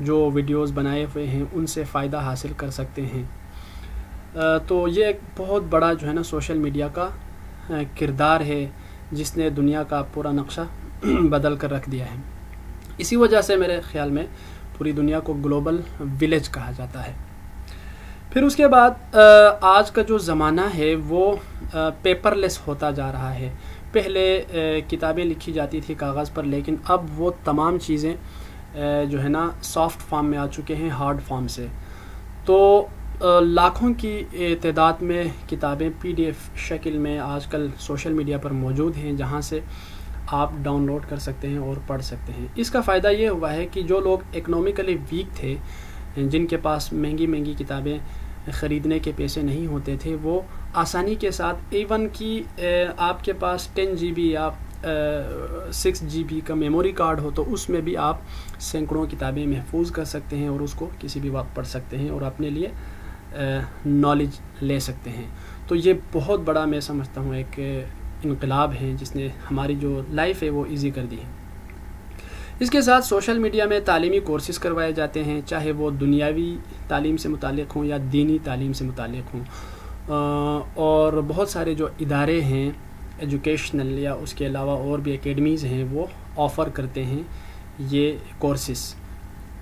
جو ویڈیوز بنائے ہوئے ہیں ان سے فائدہ حاصل کر سکتے ہیں. تو یہ ایک بہت بڑا جو ہے نا سوشل میڈیا کا کردار ہے جس نے دنیا کا پورا نقشہ بدل کر رکھ دیا ہے. اسی وجہ سے میرے خیال میں پوری دنیا کو گلوبل ولیج کہا جاتا ہے. پھر اس کے بعد آج کا جو زمانہ ہے وہ پیپر لیس ہوتا جا رہا ہے. پہلے کتابیں لکھی جاتی تھی کاغذ پر، لیکن اب وہ تمام چیزیں جو ہے نا سافٹ فارم میں آ چکے ہیں، ہارڈ فارم سے. تو لاکھوں کی تعداد میں کتابیں PDF شکل میں آج کل سوشل میڈیا پر موجود ہیں، جہاں سے آپ ڈاؤن لوڈ کر سکتے ہیں اور پڑھ سکتے ہیں. اس کا فائدہ یہ ہوا ہے کہ جو لوگ اکنومیکلی ویک تھے، جن کے پاس مہنگی کتابیں خریدنے کے پیسے نہیں ہوتے تھے، وہ آسانی کے ساتھ ایون کہ آپ کے پاس 10 GB یا 6 GB کا میموری کارڈ ہو تو اس میں بھی آپ سینکڑوں کتابیں محفوظ کر سکتے ہیں اور اس کو کسی بھی وقت پڑھ سکتے ہیں اور اپنے لیے نالج لے سکتے ہیں. تو یہ بہت بڑا میں سمجھتا ہوں ایک انقلاب ہے جس نے ہماری جو لائف ہے وہ ایزی کر دی ہے. اس کے ساتھ سوشل میڈیا میں تعلیمی کورسز کروائے جاتے ہیں، چاہے وہ دنیاوی تعلیم سے متعلق ہوں یا دینی تعلیم سے متعلق ہوں. اور بہت سارے جو ادارے ہیں ایجوکیشنل یا اس کے علاوہ اور بھی اکیڈمیز ہیں وہ آفر کرتے ہیں یہ کورسز.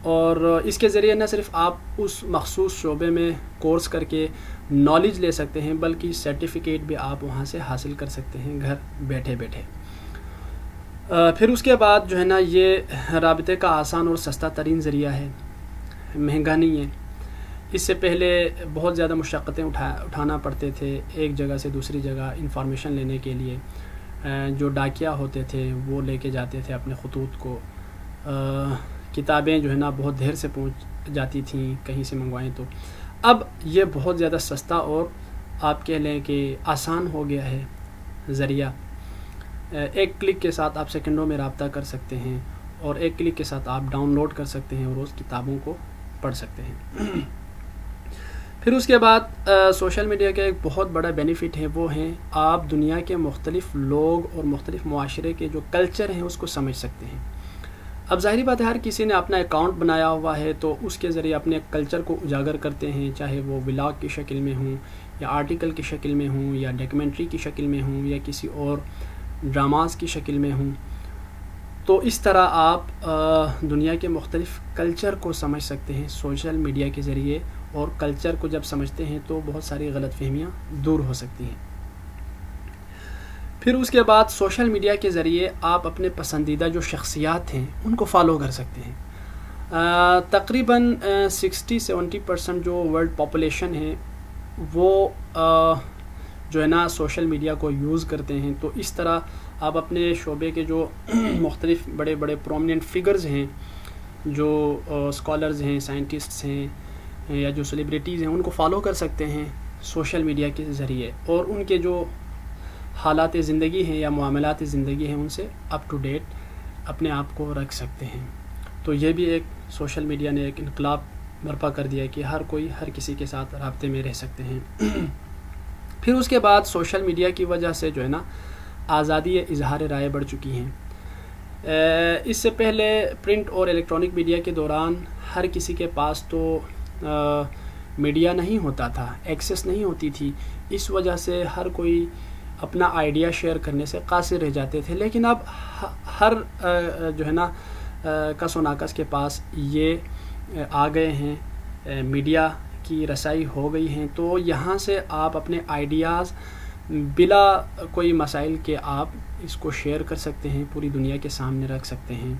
اور اس کے ذریعے نہ صرف آپ اس مخصوص شعبے میں کورس کر کے نالج لے سکتے ہیں، بلکہ سرٹیفکیٹ بھی آپ وہاں سے حاصل کر سکتے ہیں گھر بیٹھے بیٹھے. پھر اس کے بعد جو ہے نا یہ رابطے کا آسان اور سستا ترین ذریعہ ہے، مہنگا نہیں ہے. اس سے پہلے بہت زیادہ مشقتیں اٹھانا پڑتے تھے ایک جگہ سے دوسری جگہ انفارمیشن لینے کے لیے. جو ڈاکیا ہوتے تھے وہ لے کے جاتے تھے اپنے خطوط کو. کتابیں جو ہے نا بہت دیر سے پہنچ جاتی تھیں کہیں سے منگوائیں تو. اب یہ بہت زیادہ سستا اور آپ کہہ لیں کہ آسان ہو گیا ہے ذریعہ. ایک کلک کے ساتھ آپ سیکنڈوں میں رابطہ کر سکتے ہیں اور ایک کلک کے ساتھ آپ ڈاؤن لوڈ کر سکتے ہیں اور اس کتابوں کو پڑھ سکتے ہیں. پھر اس کے بعد سوشل میڈیا کا ایک بہت بڑا بینیفٹ ہے، وہ ہیں آپ دنیا کے مختلف لوگ اور مختلف معاشرے کے جو کلچر ہیں اس کو سمجھ سکتے ہیں. اب ظاہری بات ہے ہر کسی نے اپنا اکاؤنٹ بنایا ہوا ہے تو اس کے ذریعے اپنے کلچر کو اجاگر کرتے ہیں، چاہے وہ ولاگ کی شکل میں ہوں یا آرٹیکل کی شکل میں ہوں یا ڈاکیومنٹری کی شکل میں ہوں یا کسی اور ڈراماز کی شکل میں ہوں. تو اس طرح آپ دنیا کے مختلف کلچر کو سمجھ سکتے ہیں سوشل میڈیا کے ذریعے، اور کلچر کو جب سمجھتے ہیں تو بہت ساری غلط فہمیاں دور ہو سکتی ہیں. پھر اس کے بعد سوشل میڈیا کے ذریعے آپ اپنے پسندیدہ جو شخصیات ہیں ان کو فالو کر سکتے ہیں. تقریباً 60-70% جو ورلڈ پاپولیشن ہے وہ جو ہے نا سوشل میڈیا کو یوز کرتے ہیں. تو اس طرح آپ اپنے شعبے کے جو مختلف بڑے بڑے پرومیننٹ فگرز ہیں، جو اسکالرز ہیں، سائنٹسٹس ہیں یا جو سیلیبریٹیز ہیں، ان کو فالو کر سکتے ہیں سوشل میڈیا کے ذریعے، اور ان کے جو حالات زندگی ہیں یا معاملات زندگی ہیں ان سے اپ ٹو ڈیٹ اپنے آپ کو رکھ سکتے ہیں. تو یہ بھی ایک سوشل میڈیا نے ایک انقلاب برپا کر دیا کہ ہر کوئی ہر کسی کے ساتھ رابطے میں رہ سکتے ہیں. پھر اس کے بعد سوشل میڈیا کی وجہ سے جو ہے نا آزادی اظہار رائے بڑھ چکی ہیں. اس سے پہلے پرنٹ اور الیکٹرانک میڈیا کے دوران ہر کسی کے پاس تو میڈیا نہیں ہوتا تھا، ایکسیس نہیں ہوتی تھی. اس وجہ سے ہر کوئی اپنا آئیڈیا شیئر کرنے سے قاصر رہ جاتے تھے. لیکن اب ہر جو ہے نا کس و ناکس کے پاس یہ آ گئے ہیں، میڈیا کی رسائی ہو گئی ہیں. تو یہاں سے آپ اپنے آئیڈیاز بلا کوئی مسائل کے آپ اس کو شیئر کر سکتے ہیں، پوری دنیا کے سامنے رکھ سکتے ہیں.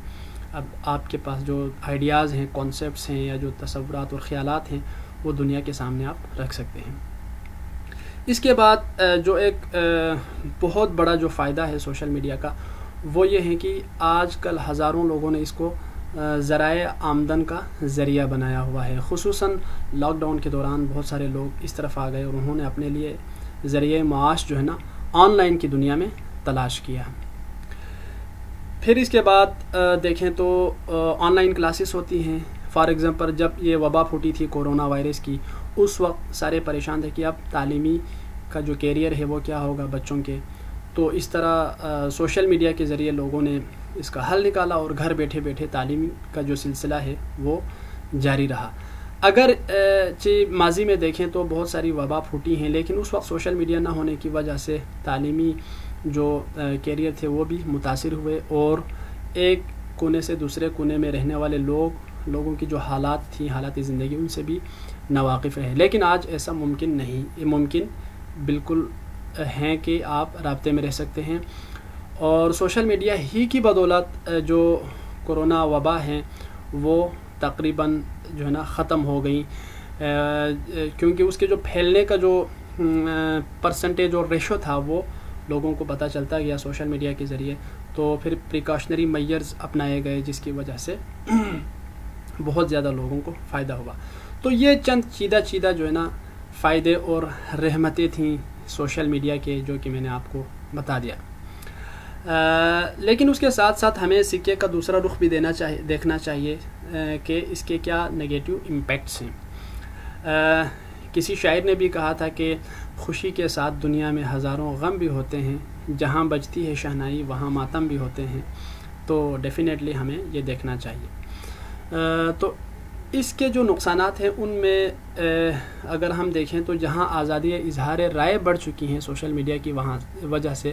اب آپ کے پاس جو آئیڈیاز ہیں، کانسیپٹس ہیں یا جو تصورات اور خیالات ہیں وہ دنیا کے سامنے آپ رکھ سکتے ہیں. اس کے بعد جو ایک بہت بڑا جو فائدہ ہے سوشل میڈیا کا وہ یہ ہے کہ آج کل ہزاروں لوگوں نے اس کو ذرائع آمدن کا ذریعہ بنایا ہوا ہے. خصوصاً لاک ڈاؤن کے دوران بہت سارے لوگ اس طرف آ گئے اور انہوں نے اپنے لیے ذریعہ معاش جو ہے نا آن لائن کی دنیا میں تلاش کیا. پھر اس کے بعد دیکھیں تو آن لائن کلاسز ہوتی ہیں. فار ایگزامپل جب یہ وبا پھوٹی تھی کورونا وائرس کی، اس وقت سارے پریشان تھے کہ اب تعلیمی کا جو کیریئر ہے وہ کیا ہوگا بچوں کے. تو اس طرح سوشل میڈیا کے ذریعے لوگوں نے اس کا حل نکالا اور گھر بیٹھے بیٹھے تعلیم کا جو سلسلہ ہے وہ جاری رہا. اگر ماضی میں دیکھیں تو بہت ساری وبا پھوٹی ہیں، لیکن اس وقت سوشل میڈیا نہ ہونے کی وجہ سے تعلیمی جو کیریئر تھے وہ بھی متاثر ہوئے، اور ایک کونے سے دوسرے کونے میں رہنے والے لوگوں کی جو حالات تھیں، حالات زندگی، ان سے بھی ناواقف رہے. لیکن آج ایسا ممکن نہیں، یہ ممکن بالکل ہیں کہ آپ رابطے میں رہ سکتے ہیں. اور سوشل میڈیا ہی کی بدولت جو کرونا وبا ہیں وہ تقریباً جو ہے نا ختم ہو گئی، کیونکہ اس کے جو پھیلنے کا جو پرسنٹیج اور ریشو تھا وہ لوگوں کو پتہ چلتا گیا سوشل میڈیا کے ذریعے. تو پھر پریکاشنری میئرز اپنائے گئے، جس کی وجہ سے بہت زیادہ لوگوں کو فائدہ ہوا. تو یہ چند چیدہ جو ہے نا فائدے اور رحمتیں تھیں سوشل میڈیا کے، جو کہ میں نے آپ کو بتا دیا. لیکن اس کے ساتھ ساتھ ہمیں سکے کا دوسرا رخ بھی دیکھنا چاہیے کہ اس کے کیا نگیٹو امپیکٹس ہیں. کسی شاعر نے بھی کہا تھا کہ خوشی کے ساتھ دنیا میں ہزاروں غم بھی ہوتے ہیں، جہاں بجتی ہے شہنائی وہاں ماتم بھی ہوتے ہیں. تو ڈیفینیٹلی ہمیں یہ دیکھنا چاہیے. تو اس کے جو نقصانات ہیں ان میں اگر ہم دیکھیں تو جہاں آزادی اظہار رائے بڑھ چکی ہیں سوشل میڈیا کی وجہ سے،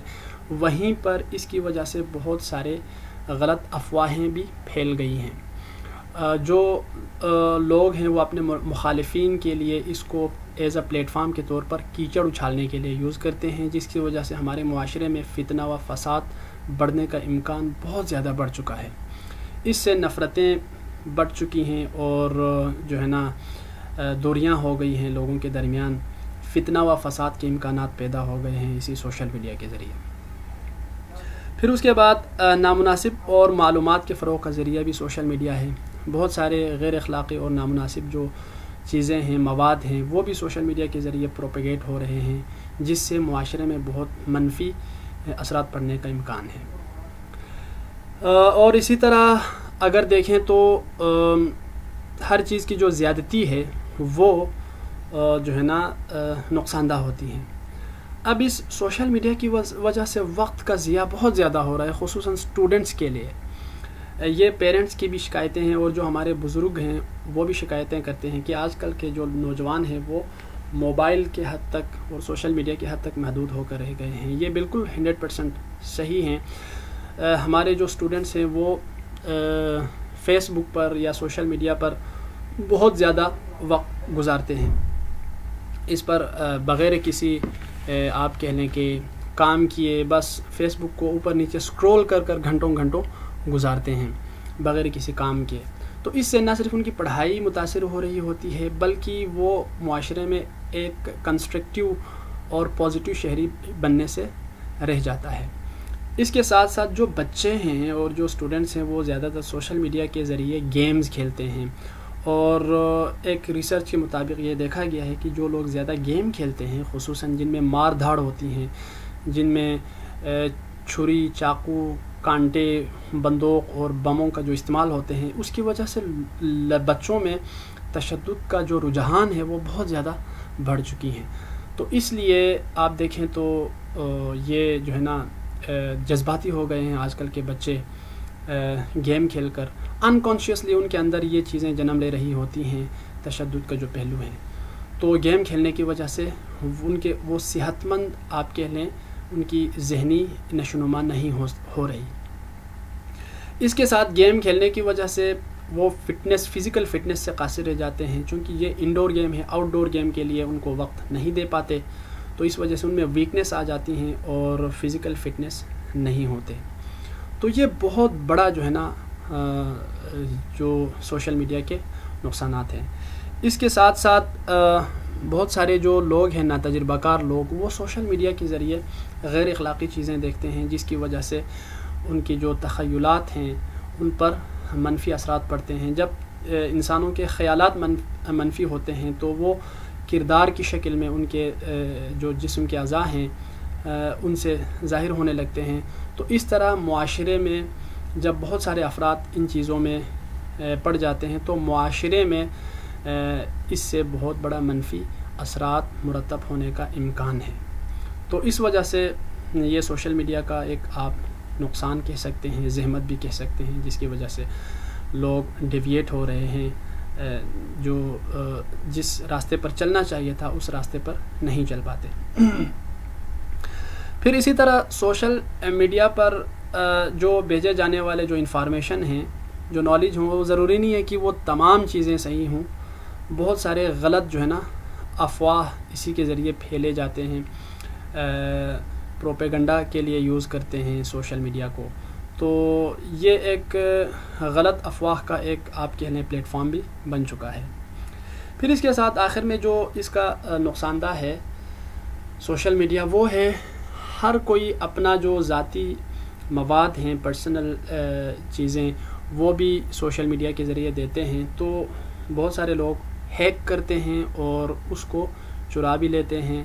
وہیں پر اس کی وجہ سے بہت سارے غلط افواہیں بھی پھیل گئی ہیں. جو لوگ ہیں وہ اپنے مخالفین کے لیے اس کو ایز اے پلیٹ فارم کے طور پر کیچڑ اچھالنے کے لیے یوز کرتے ہیں، جس کی وجہ سے ہمارے معاشرے میں فتنہ و فساد بڑھنے کا امکان بہت زیادہ بڑھ چکا ہے. اس سے نفرتیں بڑھ چکی ہیں اور جو ہے نا دوریاں ہو گئی ہیں لوگوں کے درمیان. فتنہ و فساد کے امکانات پیدا ہو گئے ہیں اسی سوشل میڈیا کے ذریعے. پھر اس کے بعد نامناسب اور معلومات کے فروغ کا ذریعہ بھی سوشل میڈیا ہے. بہت سارے غیر اخلاقی اور نامناسب جو چیزیں ہیں، مواد ہیں، وہ بھی سوشل میڈیا کے ذریعے پروپیگیٹ ہو رہے ہیں، جس سے معاشرے میں بہت منفی اثرات پڑنے کا امکان ہے. اور اسی طرح اگر دیکھیں تو ہر چیز کی جو زیادتی ہے وہ جو ہے نا نقصان دہ ہوتی ہیں. اب اس سوشل میڈیا کی وجہ سے وقت کا ضیاع بہت زیادہ ہو رہا ہے، خصوصاً اسٹوڈنٹس کے لیے. یہ پیرنٹس کی بھی شکایتیں ہیں اور جو ہمارے بزرگ ہیں وہ بھی شکایتیں کرتے ہیں کہ آج کل کے جو نوجوان ہیں وہ موبائل کے حد تک اور سوشل میڈیا کے حد تک محدود ہو کر رہ گئے ہیں. یہ بالکل 100% صحیح ہیں. ہمارے جو اسٹوڈنٹس ہیں وہ فیس بک پر یا سوشل میڈیا پر بہت زیادہ وقت گزارتے ہیں. اس پر بغیر کسی آپ کہہ لیں کہ کام کیے بس فیس بک کو اوپر نیچے سکرول کر گھنٹوں گزارتے ہیں بغیر کسی کام کے. تو اس سے نہ صرف ان کی پڑھائی متاثر ہو رہی ہوتی ہے بلکہ وہ معاشرے میں ایک کنسٹرکٹیو اور پازیٹیو شہری بننے سے رہ جاتا ہے. اس کے ساتھ ساتھ جو بچے ہیں اور جو اسٹوڈنٹس ہیں وہ زیادہ تر سوشل میڈیا کے ذریعے گیمز کھیلتے ہیں. اور ایک ریسرچ کے مطابق یہ دیکھا گیا ہے کہ جو لوگ زیادہ گیم کھیلتے ہیں، خصوصاً جن میں مار دھاڑ ہوتی ہیں، جن میں چھری، چاقو، کانٹے، بندوق اور بموں کا جو استعمال ہوتے ہیں، اس کی وجہ سے بچوں میں تشدد کا جو رجحان ہے وہ بہت زیادہ بڑھ چکی ہیں. تو اس لیے آپ دیکھیں تو یہ جو ہے نا جذباتی ہو گئے ہیں آج کل کے بچے. گیم کھیل کر انکانشیسلی ان کے اندر یہ چیزیں جنم لے رہی ہوتی ہیں، تشدد کا جو پہلو ہے. تو گیم کھیلنے کی وجہ سے ان کے وہ صحت مند آپ کہہ لیں ان کی ذہنی نشوونما نہیں ہو رہی. اس کے ساتھ گیم کھیلنے کی وجہ سے وہ فزیکل فٹنس سے قاصر رہ جاتے ہیں، چونکہ یہ انڈور گیم ہے، آؤٹ ڈور گیم کے لیے ان کو وقت نہیں دے پاتے. تو اس وجہ سے ان میں ویکنیس آ جاتی ہیں اور فزیکل فٹنس نہیں ہوتے. تو یہ بہت بڑا جو ہے نا جو سوشل میڈیا کے نقصانات ہیں. اس کے ساتھ ساتھ بہت سارے جو لوگ ہیں ناتجربہ کار لوگ، وہ سوشل میڈیا کے ذریعے غیر اخلاقی چیزیں دیکھتے ہیں، جس کی وجہ سے ان کی جو تخیلات ہیں ان پر منفی اثرات پڑتے ہیں. جب انسانوں کے خیالات منفی ہوتے ہیں تو وہ کردار کی شکل میں ان کے جو جسم کے اعضاء ہیں ان سے ظاہر ہونے لگتے ہیں. تو اس طرح معاشرے میں جب بہت سارے افراد ان چیزوں میں پڑ جاتے ہیں تو معاشرے میں اس سے بہت بڑا منفی اثرات مرتب ہونے کا امکان ہے. تو اس وجہ سے یہ سوشل میڈیا کا ایک آپ نقصان کہہ سکتے ہیں، زحمت بھی کہہ سکتے ہیں، جس کی وجہ سے لوگ ڈیویٹ ہو رہے ہیں جو جس راستے پر چلنا چاہیے تھا اس راستے پر نہیں چل پاتے۔ پھر اسی طرح سوشل میڈیا پر جو بھیجے جانے والے جو انفارمیشن ہیں، جو نالج ہوں، وہ ضروری نہیں ہے کہ وہ تمام چیزیں صحیح ہوں۔ بہت سارے غلط جو ہے نا افواہ اسی کے ذریعے پھیلے جاتے ہیں، پروپیگنڈا کے لیے یوز کرتے ہیں سوشل میڈیا کو۔ تو یہ ایک غلط افواہ کا ایک آپ کہہ لیں پلیٹ فارم بھی بن چکا ہے۔ پھر اس کے ساتھ آخر میں جو اس کا نقصان دہ ہے سوشل میڈیا، وہ ہے ہر کوئی اپنا جو ذاتی مواد ہیں، پرسنل چیزیں، وہ بھی سوشل میڈیا کے ذریعے دیتے ہیں۔ تو بہت سارے لوگ ہیک کرتے ہیں اور اس کو چرا بھی لیتے ہیں،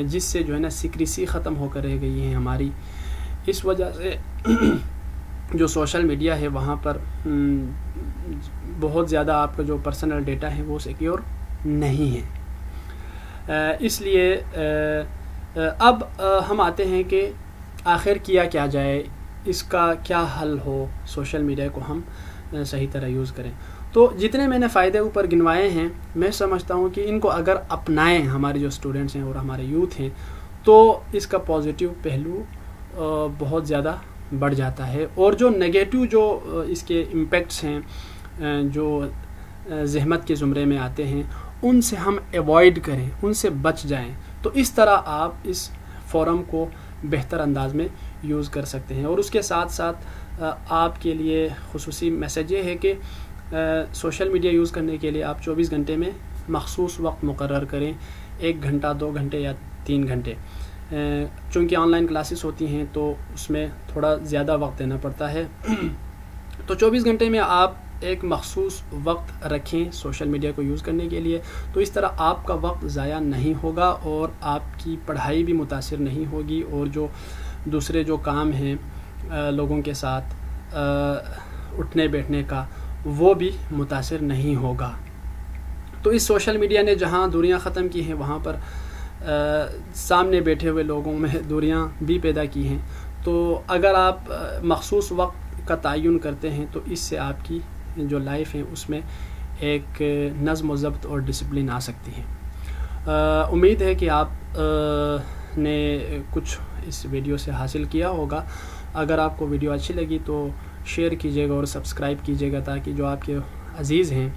جس سے جو ہے نا سیکریسی ختم ہو کر رہ گئی ہے ہماری۔ اس وجہ سے جو سوشل میڈیا ہے وہاں پر بہت زیادہ آپ کا جو پرسنل ڈیٹا ہے وہ سیکیور نہیں ہے۔ اس لیے اب ہم آتے ہیں کہ آخر کیا جائے، اس کا کیا حل ہو، سوشل میڈیا کو ہم صحیح طرح یوز کریں۔ تو جتنے میں نے فائدے اوپر گنوائے ہیں، میں سمجھتا ہوں کہ ان کو اگر اپنائیں ہمارے جو اسٹوڈنٹس ہیں اور ہمارے یوتھ ہیں، تو اس کا پازیٹیو پہلو بہت زیادہ بڑھ جاتا ہے، اور جو نگیٹو جو اس کے امپیکٹس ہیں جو زحمت کے زمرے میں آتے ہیں، ان سے ہم ایوائڈ کریں، ان سے بچ جائیں۔ تو اس طرح آپ اس فورم کو بہتر انداز میں یوز کر سکتے ہیں۔ اور اس کے ساتھ ساتھ آپ کے لیے خصوصی میسیج یہ ہے کہ سوشل میڈیا یوز کرنے کے لیے آپ 24 گھنٹے میں مخصوص وقت مقرر کریں، 1 گھنٹہ 2 گھنٹے یا 3 گھنٹے۔ چونکہ آن لائن کلاسز ہوتی ہیں تو اس میں تھوڑا زیادہ وقت دینا پڑتا ہے، تو 24 گھنٹے میں آپ ایک مخصوص وقت رکھیں سوشل میڈیا کو یوز کرنے کے لیے۔ تو اس طرح آپ کا وقت ضائع نہیں ہوگا اور آپ کی پڑھائی بھی متاثر نہیں ہوگی، اور جو دوسرے جو کام ہیں لوگوں کے ساتھ اٹھنے بیٹھنے کا، وہ بھی متاثر نہیں ہوگا۔ تو اس سوشل میڈیا نے جہاں دوریاں ختم کی ہیں، وہاں پر سامنے بیٹھے ہوئے لوگوں میں دوریاں بھی پیدا کی ہیں۔ تو اگر آپ مخصوص وقت کا تعین کرتے ہیں تو اس سے آپ کی جو لائف ہے اس میں ایک نظم و ضبط اور ڈسپلن آ سکتی ہے۔ امید ہے کہ آپ نے کچھ اس ویڈیو سے حاصل کیا ہوگا۔ اگر آپ کو ویڈیو اچھی لگی تو شیئر کیجیے گا اور سبسکرائب کیجیے گا، تاکہ جو آپ کے عزیز ہیں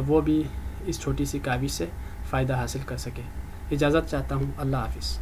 وہ بھی اس چھوٹی سی کاوش سے فائدہ حاصل کر سکے۔ اجازت چاہتا ہوں، اللہ حافظ۔